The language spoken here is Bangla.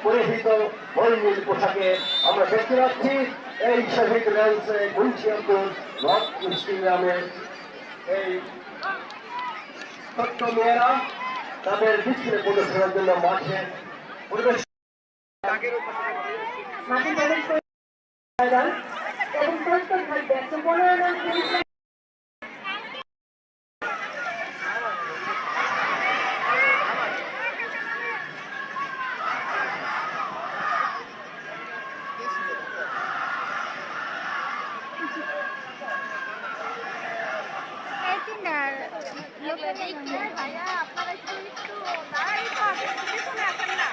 পরিহিত বর্ণিল পোশাকে আমরা দেখতে পাচ্ছি এই শহীদ রেলসে মুন্সিয়াপুর নর্থ ইস্ট গ্রামের এই ছোট্ট মেয়েরা তাদের ডিসপ্লে প্রদর্শনের জন্য মাঠে পরিবেশ এবং প্রস্তুত থাকবে 15 নং ভাইয়া আপনারা একটু দাঁড়াই তো আসেন, পিছনে আসেন না।